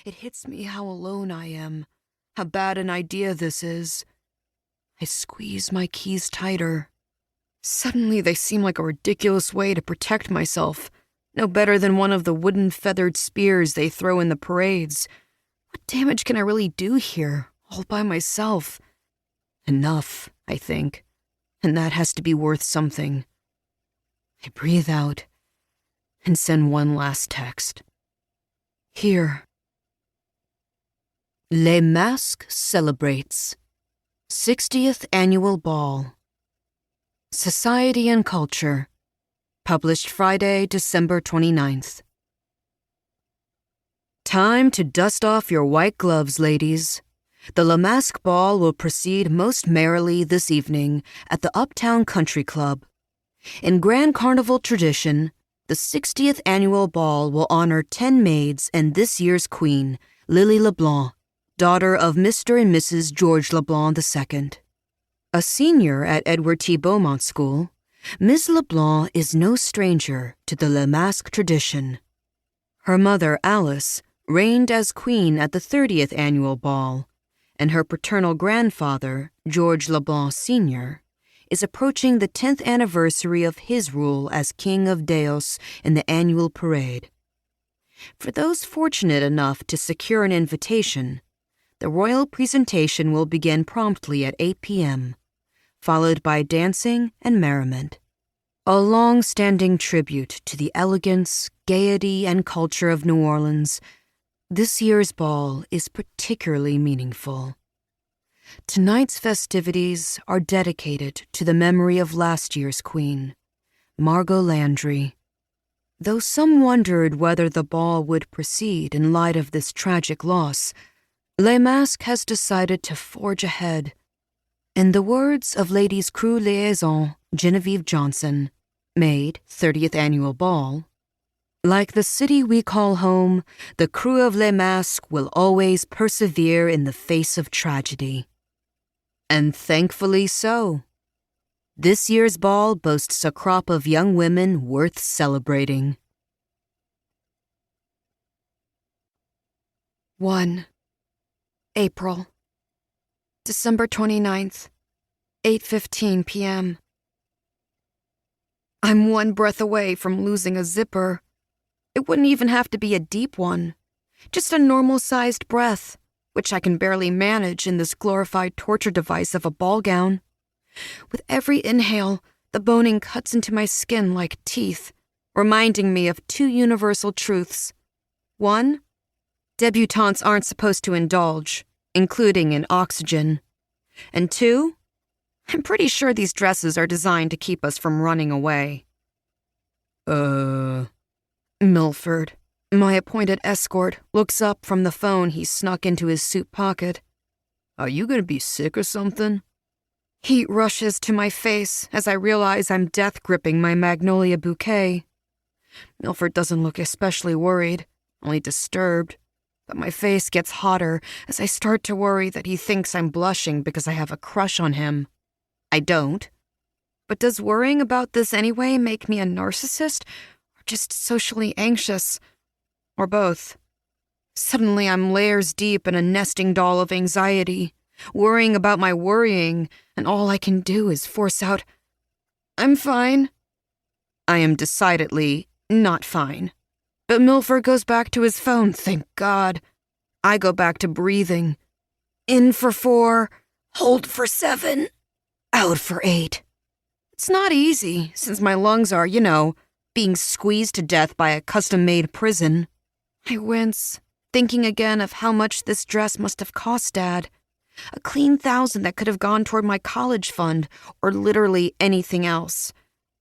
It hits me how alone I am, how bad an idea this is. I squeeze my keys tighter. Suddenly they seem like a ridiculous way to protect myself, no better than one of the wooden feathered spears they throw in the parades. What damage can I really do here, all by myself? Enough, I think, and that has to be worth something. I breathe out and send one last text. Here. Les Masques celebrates 60th Annual Ball. Society and Culture. Published Friday, December 29th. Time to dust off your white gloves, ladies. The Les Masques Ball will proceed most merrily this evening at the Uptown Country Club. In Grand Carnival tradition, the 60th Annual Ball will honor 10 maids and this year's queen, Lily LeBlanc, daughter of Mr. and Mrs. George LeBlanc II. A senior at Edward T. Beaumont School, Miss LeBlanc is no stranger to the Les Masques tradition. Her mother, Alice, reigned as queen at the 30th Annual Ball, and her paternal grandfather, George LeBlanc Sr., is approaching the 10th anniversary of his rule as King of Deos in the annual parade. For those fortunate enough to secure an invitation, the royal presentation will begin promptly at 8 p.m., followed by dancing and merriment. A long-standing tribute to the elegance, gaiety, and culture of New Orleans, this year's ball is particularly meaningful. Tonight's festivities are dedicated to the memory of last year's queen, Margot Landry. Though some wondered whether the ball would proceed in light of this tragic loss, Les Masques has decided to forge ahead. In the words of Ladies' Crew Liaison Genevieve Johnson, maid, 30th Annual Ball, like the city we call home, the crew of Les Masques will always persevere in the face of tragedy. And thankfully so. This year's ball boasts a crop of young women worth celebrating. 1. April. December 29th, 8:15 p.m. I'm one breath away from losing a zipper. It wouldn't even have to be a deep one, just a normal-sized breath, which I can barely manage in this glorified torture device of a ball gown. With every inhale, the boning cuts into my skin like teeth, reminding me of two universal truths. 1, debutantes aren't supposed to indulge, including in oxygen. And 2, I'm pretty sure these dresses are designed to keep us from running away. Milford, my appointed escort, looks up from the phone he snuck into his suit pocket. Are you gonna be sick or something? Heat rushes to my face as I realize I'm death-gripping my magnolia bouquet. Milford doesn't look especially worried, only disturbed, but my face gets hotter as I start to worry that he thinks I'm blushing because I have a crush on him. I don't. But does worrying about this anyway make me a narcissist, or just socially anxious? Or both? Suddenly I'm layers deep in a nesting doll of anxiety, worrying about my worrying, and all I can do is force out, I'm fine. I am decidedly not fine. But Milford goes back to his phone, thank God. I go back to breathing. In for 4, hold for 7, out for 8. It's not easy, since my lungs are, being squeezed to death by a custom-made prison. I wince, thinking again of how much this dress must have cost Dad. A clean 1,000 that could have gone toward my college fund, or literally anything else.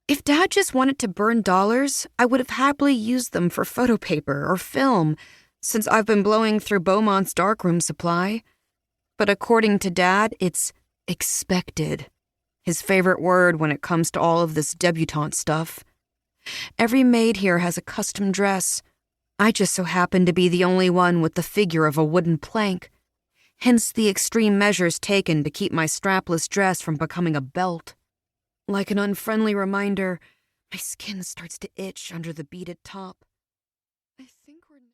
If Dad just wanted to burn dollars, I would have happily used them for photo paper or film, since I've been blowing through Beaumont's darkroom supply. But according to Dad, it's expected. His favorite word when it comes to all of this debutante stuff. Every maid here has a custom dress. I just so happen to be the only one with the figure of a wooden plank. Hence the extreme measures taken to keep my strapless dress from becoming a belt. Like an unfriendly reminder, my skin starts to itch under the beaded top.